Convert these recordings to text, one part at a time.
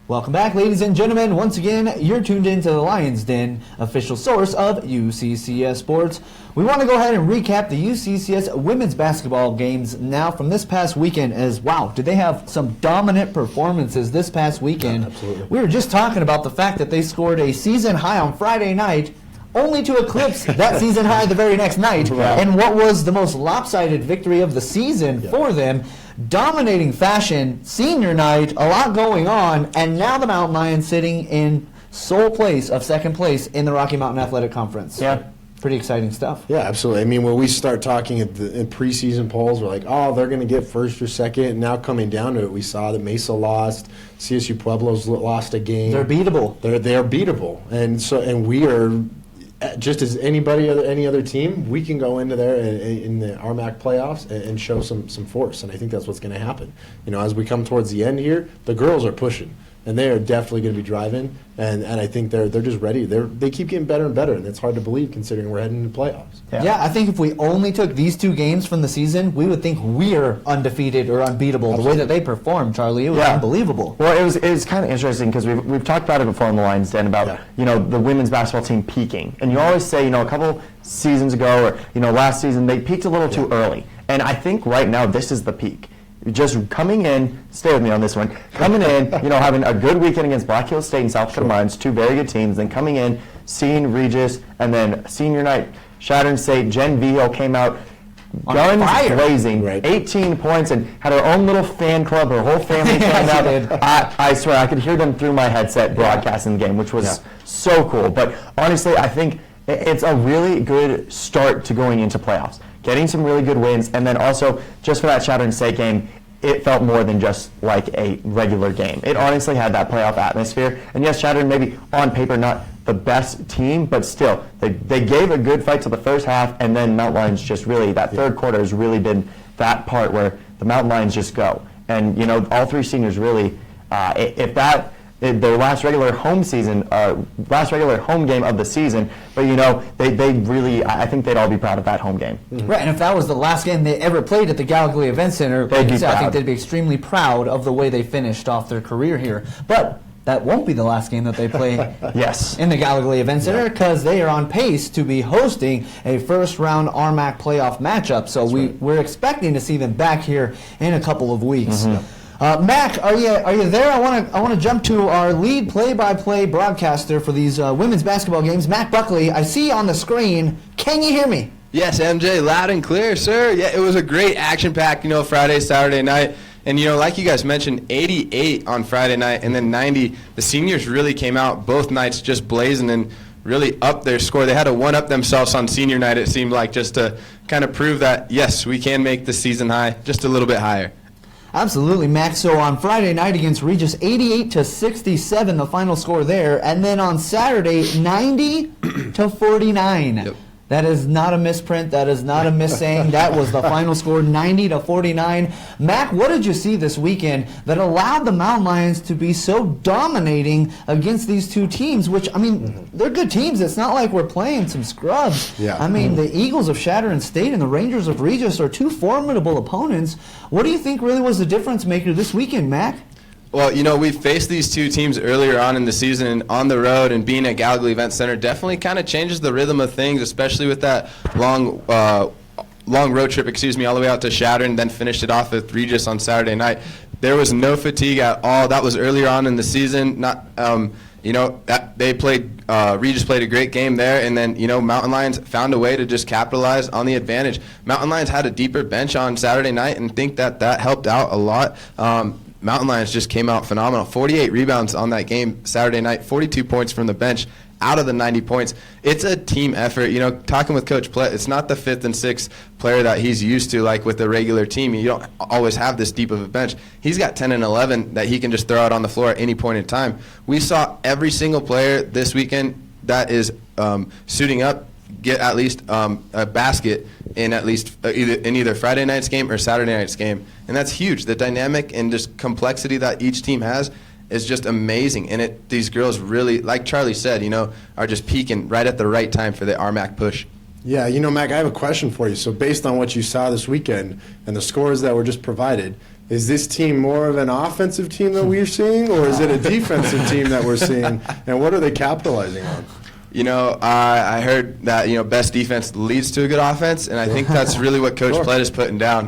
Welcome back, ladies and gentlemen. Once again, you're tuned into the Lions Den, official source of UCCS Sports. We want to go ahead and recap the UCCS women's basketball games now from this past weekend as, wow, did they have some dominant performances this past weekend. Yeah, absolutely. We were just talking about the fact that they scored a season high on Friday night, only to eclipse that season high the very next night, and what was the most lopsided victory of the season for them. Dominating fashion, senior night, a lot going on, and now the Mountain Lions sitting in sole place of second place in the Rocky Mountain Athletic Conference. Yeah. Pretty exciting stuff. Yeah, absolutely. I mean, when we start talking in preseason polls, we're like, oh, they're going to get first or second. And now coming down to it, we saw that Mesa lost, CSU Pueblo's lost a game. They're beatable. They're beatable, and we are just as any other team. We can go into there in the RMAC playoffs and show some force, and I think that's what's going to happen. You know, as we come towards the end here, the girls are pushing. And they are definitely going to be driving, and I think they're just ready. They keep getting better and better, and it's hard to believe considering we're heading into playoffs. Yeah, I think if we only took these two games from the season, we would think we're undefeated or unbeatable. Absolutely. The way that they performed, Charlie, it was unbelievable. Well, it was kind of interesting because we've talked about it before on the Lions Den about the women's basketball team peaking, and you always say a couple seasons ago or last season they peaked a little too early, and I think right now this is the peak. Just coming in, stay with me on this one, coming in, having a good weekend against Black Hills State and South Dakota Mines, two very good teams, then coming in, seeing Regis, and then senior night, Chadron State, Jen Vigil came out, guns blazing, 18 points, and had her own little fan club, her whole family came out. I swear, I could hear them through my headset broadcasting the game, which was so cool. But honestly, I think it's a really good start to going into playoffs. Getting some really good wins, and then also, just for that Chadron State game, it felt more than just like a regular game. It honestly had that playoff atmosphere. And yes, Chadron maybe on paper not the best team, but still, they gave a good fight to the first half, and then Mountain Lions just really, that third quarter has really been that part where the Mountain Lions just go. And, all three seniors really, their last regular home game of the season, but they really, I think they'd all be proud of that home game. Mm-hmm. Right, and if that was the last game they ever played at the Gallagher Event Center, I think they'd be extremely proud of the way they finished off their career here. But that won't be the last game that they play in the Gallagher Event Center, because they are on pace to be hosting a first-round RMAC playoff matchup. So we're expecting to see them back here in a couple of weeks. Mm-hmm. Mac, are you there? I want to jump to our lead play-by-play broadcaster for these women's basketball games, Mac Buckley. I see you on the screen. Can you hear me? Yes, MJ, loud and clear, sir. Yeah, it was a great action-packed, Friday, Saturday night. And, like you guys mentioned, 88 on Friday night and then 90. The seniors really came out both nights just blazing and really upped their score. They had to one-up themselves on senior night, it seemed like, just to kind of prove that, yes, we can make the season high just a little bit higher. Absolutely, Max. So on Friday night against Regis, 88-67, the final score there. And then on Saturday, 90-49. Yep. That is not a misprint. That is not a missaying. That was the final score, 90-49. Mac, what did you see this weekend that allowed the Mountain Lions to be so dominating against these two teams, which, they're good teams. It's not like we're playing some scrubs. Yeah. The Eagles of Chadron State and the Rangers of Regis are two formidable opponents. What do you think really was the difference maker this weekend, Mac? Well, we faced these two teams earlier on in the season, and on the road and being at Gallagher Event Center definitely kind of changes the rhythm of things, especially with that long road trip, all the way out to Chadron, then finished it off with Regis on Saturday night. There was no fatigue at all. That was earlier on in the season. Regis played a great game there, and then, Mountain Lions found a way to just capitalize on the advantage. Mountain Lions had a deeper bench on Saturday night, and think that helped out a lot. Mountain Lions just came out phenomenal. 48 rebounds on that game Saturday night, 42 points from the bench out of the 90 points. It's a team effort. Talking with Coach Plett, it's not the fifth and sixth player that he's used to, like with the regular team. You don't always have this deep of a bench. He's got 10 and 11 that he can just throw out on the floor at any point in time. We saw every single player this weekend that is suiting up get at least a basket in at least either Friday night's game or Saturday night's game. And that's huge. The dynamic and just complexity that each team has is just amazing. And these girls really, like Charlie said, are just peaking right at the right time for the RMAC push. Yeah, Mac, I have a question for you. So based on what you saw this weekend and the scores that were just provided, is this team more of an offensive team that we're seeing, or is it a defensive team that we're seeing? And what are they capitalizing on? You know, I heard that, best defense leads to a good offense, and I think that's really what Coach Plett is putting down.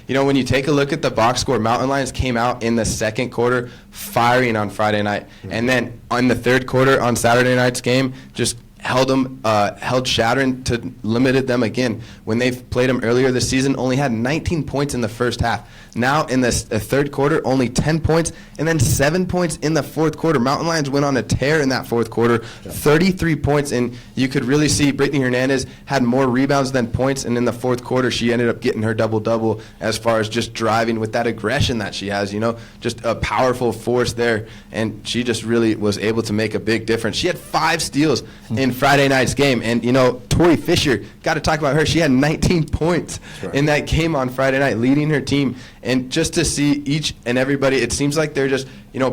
When you take a look at the box score, Mountain Lions came out in the second quarter firing on Friday night. And then on the third quarter on Saturday night's game, just held Chadron to limited them again. When they've played them earlier this season, only had 19 points in the first half. Now in the third quarter, only 10 points, and then 7 points in the fourth quarter. Mountain Lions went on a tear in that fourth quarter, 33 points, and you could really see Brittany Hernandez had more rebounds than points, and in the fourth quarter, she ended up getting her double-double as far as just driving with that aggression that she has, just a powerful force there, and she just really was able to make a big difference. She had 5 steals in Friday night's game, and, Tori Fisher, got to talk about her. She had 19 points in that game on Friday night, leading her team. And just to see each and everybody, it seems like they're just,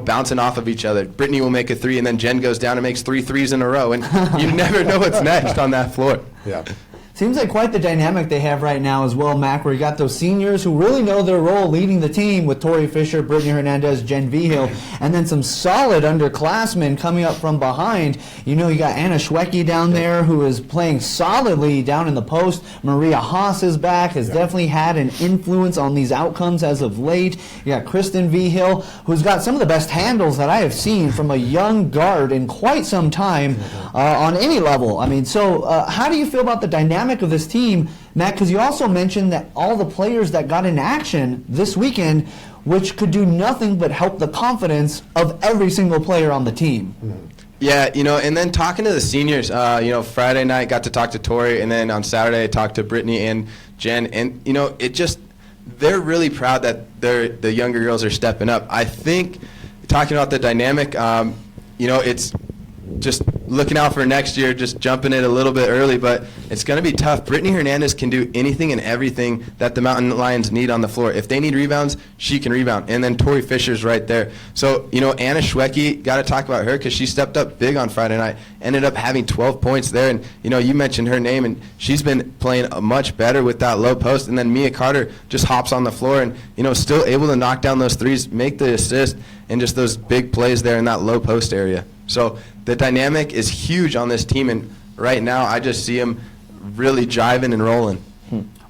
bouncing off of each other. Brittany will make a 3, and then Jen goes down and makes 3 threes in a row. And you never know what's next on that floor. Yeah. Seems like quite the dynamic they have right now as well, Mac, where you got those seniors who really know their role leading the team with Tori Fisher, Brittany Hernandez, Jen Vigil, and then some solid underclassmen coming up from behind. You got Anna Schwecke down there who is playing solidly down in the post. Maria Haas is back, has definitely had an influence on these outcomes as of late. You got Kristen Vigil, who's got some of the best handles that I have seen from a young guard in quite some time on any level. So how do you feel about the dynamic of this team, Matt? Because you also mentioned that all the players that got in action this weekend, which could do nothing but help the confidence of every single player on the team. Yeah, and then talking to the seniors, Friday night got to talk to Tori, and then on Saturday I talked to Brittany and Jen, and they're really proud that the younger girls are stepping up. I think talking about the dynamic, it's just looking out for next year, just jumping it a little bit early, but it's going to be tough. Brittany Hernandez can do anything and everything that the Mountain Lions need on the floor. If they need rebounds, she can rebound. And then Tori Fisher's right there. So, Anna Schwecke, got to talk about her because she stepped up big on Friday night, ended up having 12 points there. And, you mentioned her name, and she's been playing much better with that low post. And then Mia Carter just hops on the floor and, still able to knock down those threes, make the assist, and just those big plays there in that low post area. So the dynamic is huge on this team, and right now I just see them really jiving and rolling.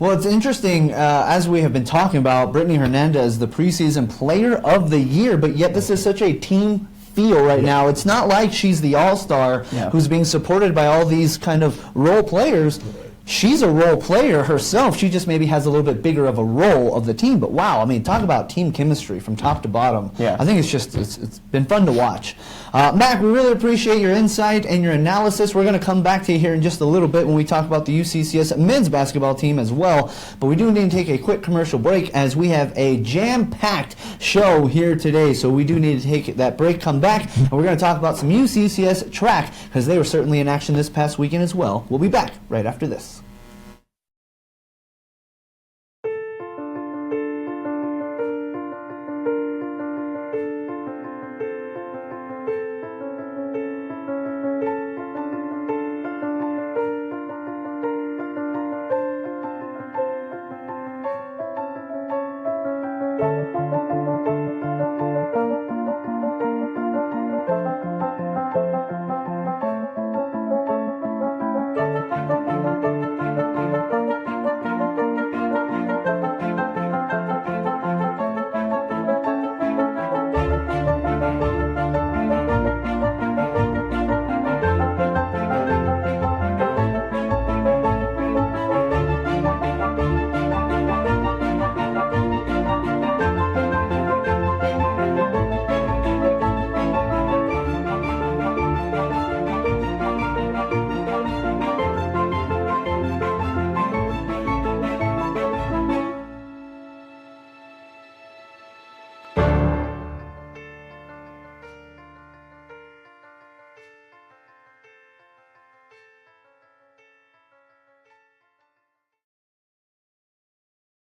Well, it's interesting, as we have been talking about, Brittany Hernandez, the preseason player of the year, but yet this is such a team feel right now. It's not like she's the all-star who's being supported by all these kind of role players. She's a role player herself. She just maybe has a little bit bigger of a role of the team. But wow, talk about team chemistry from top to bottom. I think it's been fun to watch. Mac, we really appreciate your insight and your analysis. We're going to come back to you here in just a little bit when we talk about the UCCS men's basketball team as well. But we do need to take a quick commercial break as we have a jam-packed show here today. So we do need to take that break, come back, and we're going to talk about some UCCS track because they were certainly in action this past weekend as well. We'll be back right after this.